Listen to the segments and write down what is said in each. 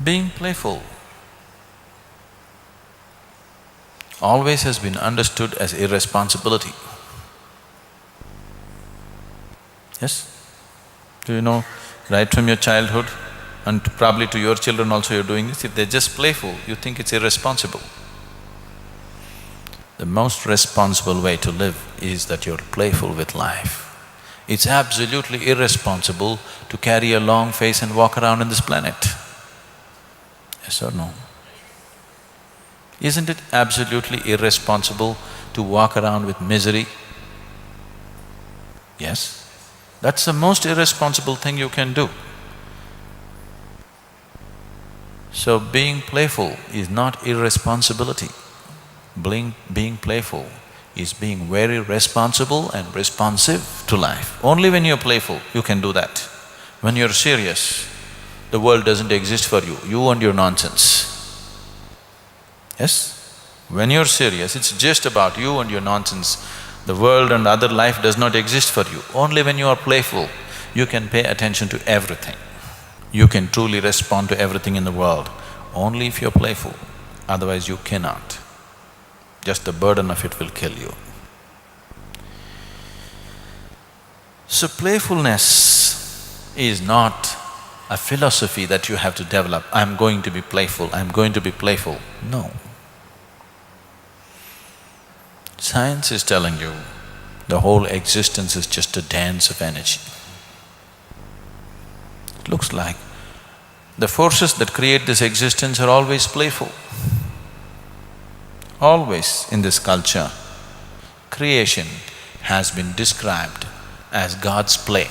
Being playful always has been understood as irresponsibility. Yes? Do you know, right from your childhood and probably to your children also you're doing this, if they're just playful, you think it's irresponsible. The most responsible way to live is that you're playful with life. It's absolutely irresponsible to carry a long face and walk around on this planet. Yes or no? Isn't it absolutely irresponsible to walk around with misery? Yes? That's the most irresponsible thing you can do. So being playful is not irresponsibility. Being playful is being very responsible and responsive to life. Only when you're playful, you can do that. When you're serious, the world doesn't exist for you, you and your nonsense. Yes? When you're serious, it's just about you and your nonsense. The world and other life does not exist for you. Only when you are playful, you can pay attention to everything. You can truly respond to everything in the world, only if you're playful. Otherwise you cannot. Just the burden of it will kill you. So playfulness is not a philosophy that you have to develop. I'm going to be playful, I'm going to be playful. No. Science is telling you the whole existence is just a dance of energy. It looks like the forces that create this existence are always playful. Always in this culture, creation has been described as God's play.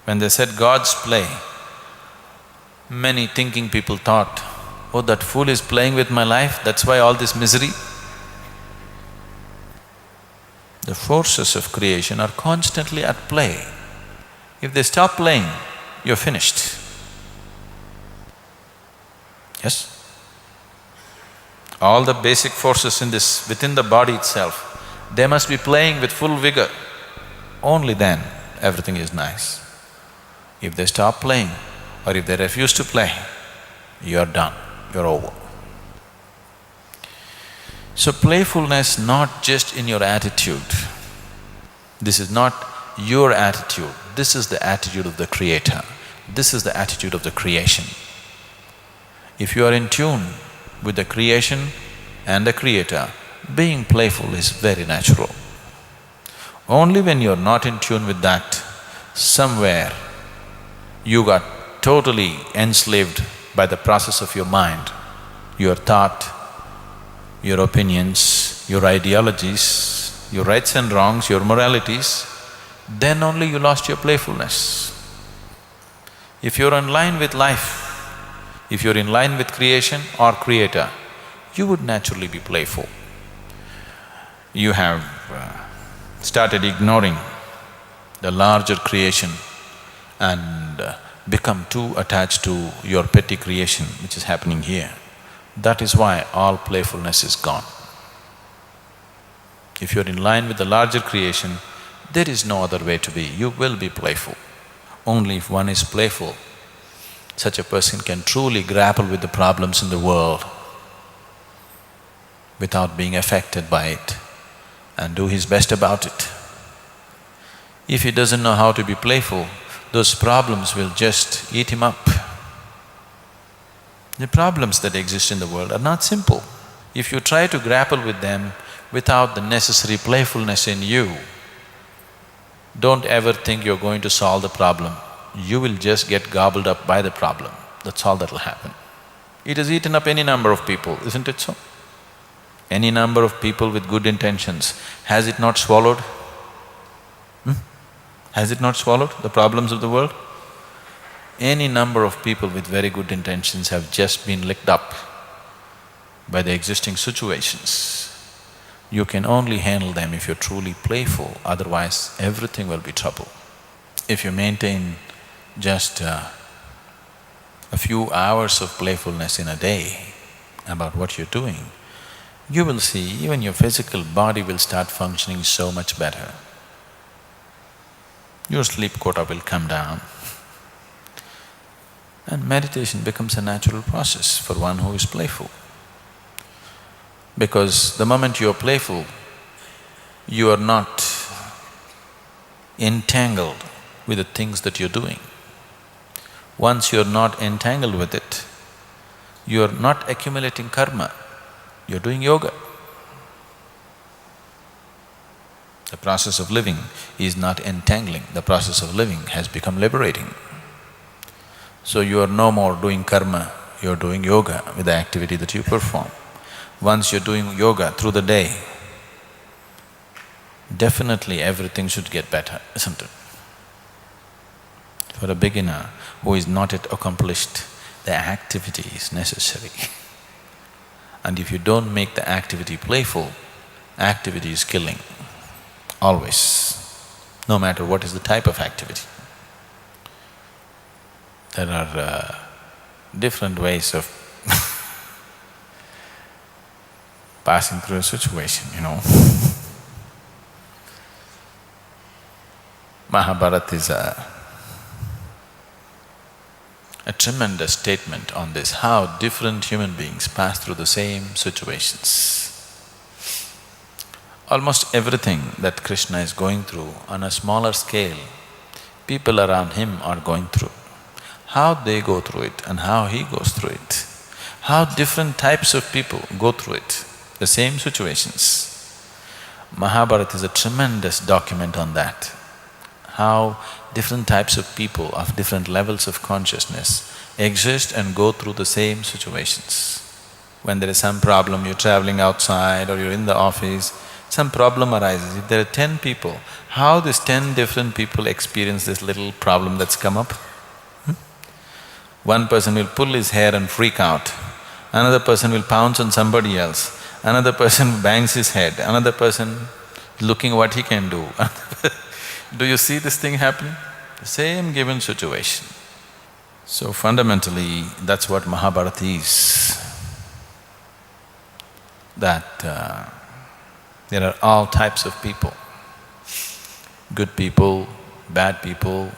When they said God's play, many thinking people thought, oh, that fool is playing with my life, that's why all this misery. The forces of creation are constantly at play. If they stop playing, you're finished. Yes? All the basic forces within the body itself, they must be playing with full vigor. Only then everything is nice. If they stop playing or if they refuse to play, you're done, you're over. So playfulness not just in your attitude. This is not your attitude, this is the attitude of the Creator. This is the attitude of the creation. If you are in tune with the creation and the Creator, being playful is very natural. Only when you're not in tune with that, somewhere you got totally enslaved by the process of your mind, your thought, your opinions, your ideologies, your rights and wrongs, your moralities, then only you lost your playfulness. If you're in line with life, if you're in line with creation or Creator, you would naturally be playful. You have started ignoring the larger creation and become too attached to your petty creation which is happening here. That is why all playfulness is gone. If you're in line with the larger creation, there is no other way to be, you will be playful. Only if one is playful, such a person can truly grapple with the problems in the world without being affected by it and do his best about it. If he doesn't know how to be playful, those problems will just eat him up. The problems that exist in the world are not simple. If you try to grapple with them without the necessary playfulness in you, don't ever think you're going to solve the problem. You will just get gobbled up by the problem, that's all that'll happen. It has eaten up any number of people, isn't it so? Any number of people with good intentions, has it not swallowed? Has it not swallowed the problems of the world? Any number of people with very good intentions have just been licked up by the existing situations. You can only handle them if you're truly playful, otherwise everything will be trouble. If you maintain just a few hours of playfulness in a day about what you're doing, you will see even your physical body will start functioning so much better. Your sleep quota will come down. And meditation becomes a natural process for one who is playful. Because the moment you are playful, you are not entangled with the things that you're doing. Once you're not entangled with it, you're not accumulating karma, you're doing yoga. The process of living is not entangling, the process of living has become liberating. So you are no more doing karma, you're doing yoga with the activity that you perform. Once you're doing yoga through the day, definitely everything should get better, isn't it? For a beginner who is not yet accomplished, the activity is necessary. And if you don't make the activity playful, activity is killing, always, no matter what is the type of activity. There are different ways of passing through a situation, you know. Mahabharata is a tremendous statement on this, how different human beings pass through the same situations. Almost everything that Krishna is going through on a smaller scale, people around him are going through. How they go through it and how he goes through it, how different types of people go through it, the same situations. Mahabharata is a tremendous document on that, how different types of people of different levels of consciousness exist and go through the same situations. When there is some problem, you're traveling outside or you're in the office, some problem arises. If there are 10 people, how these 10 different people experience this little problem that's come up? One person will pull his hair and freak out, another person will pounce on somebody else, another person bangs his head, another person looking what he can do. Do you see this thing happening? The same given situation. So fundamentally, that's what Mahabharata is. That there are all types of people. Good people, bad people,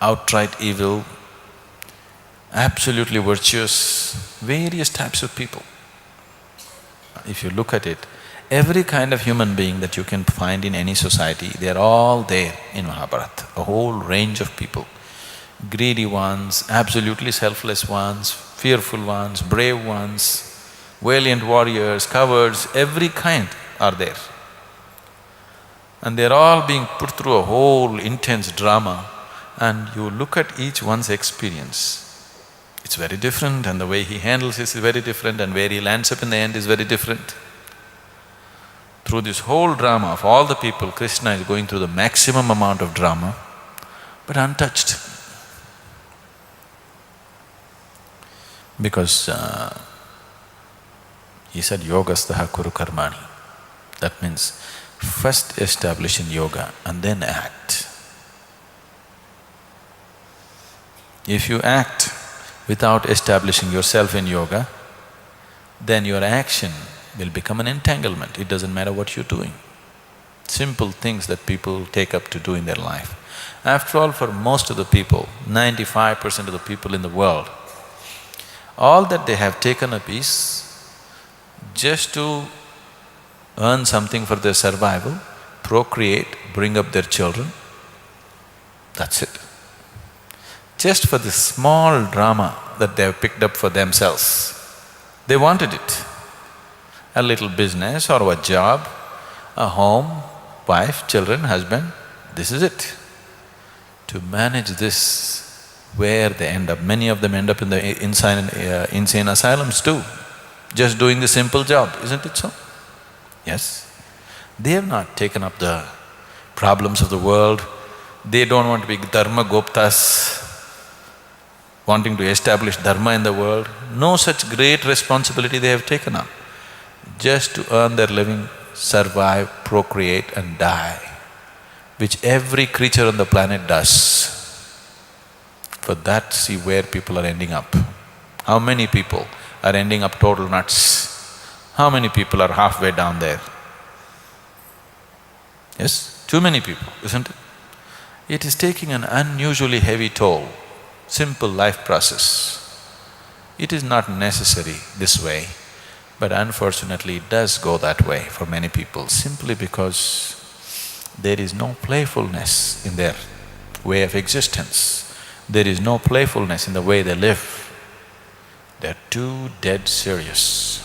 outright evil, absolutely virtuous, various types of people. If you look at it, every kind of human being that you can find in any society, they're all there in Mahabharata, a whole range of people. Greedy ones, absolutely selfless ones, fearful ones, brave ones, valiant warriors, cowards, every kind are there. And they're all being put through a whole intense drama, and you look at each one's experience, it's very different, and the way he handles it is very different, and where he lands up in the end is very different. Through this whole drama of all the people, Krishna is going through the maximum amount of drama, but untouched. Because he said, yogastaha kuru karmani. That means first establish in yoga and then act. If you act without establishing yourself in yoga, then your action will become an entanglement. It doesn't matter what you're doing. Simple things that people take up to do in their life. After all, for most of the people, 95% of the people in the world, all that they have taken up is just to earn something for their survival, procreate, bring up their children, that's it. Just for this small drama that they have picked up for themselves, they wanted it. A little business or a job, a home, wife, children, husband, this is it. To manage this, where they end up, many of them end up in the insane asylums too, just doing the simple job, isn't it so? Yes. They have not taken up the problems of the world, they don't want to be dharma goptas, wanting to establish dharma in the world, no such great responsibility they have taken up. Just to earn their living, survive, procreate and die, which every creature on the planet does. For that, see where people are ending up. How many people are ending up total nuts? How many people are halfway down there? Yes, too many people, isn't it? It is taking an unusually heavy toll. simple life process. It is not necessary this way, but unfortunately it does go that way for many people simply because there is no playfulness in their way of existence. There is no playfulness in the way they live. They're too dead serious.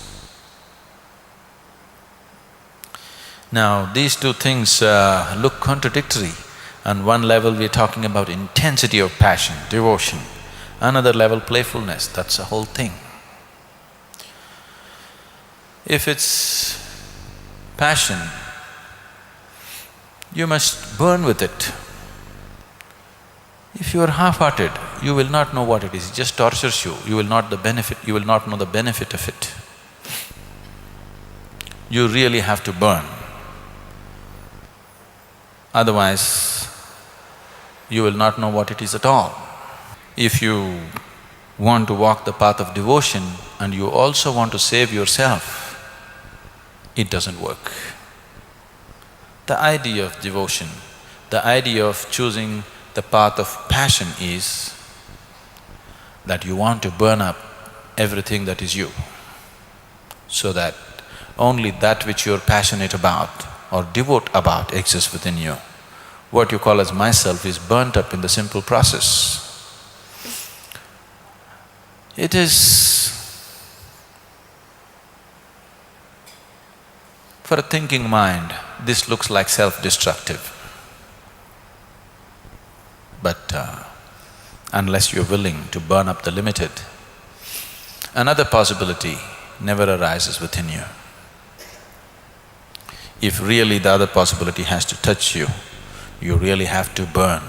Now, these two things look contradictory. On one level we're talking about intensity of passion, devotion. Another level, playfulness, that's the whole thing. If it's passion, you must burn with it. If you are half-hearted, you will not know what it is, it just tortures you, you will not know the benefit of it. You really have to burn. Otherwise, you will not know what it is at all. If you want to walk the path of devotion and you also want to save yourself, it doesn't work. The idea of devotion, the idea of choosing the path of passion is that you want to burn up everything that is you, so that only that which you're passionate about or devote about exists within you. What you call as myself is burnt up in the simple process. It is… for a thinking mind, this looks like self-destructive. But unless you're willing to burn up the limited, another possibility never arises within you. If really the other possibility has to touch you, you really have to burn.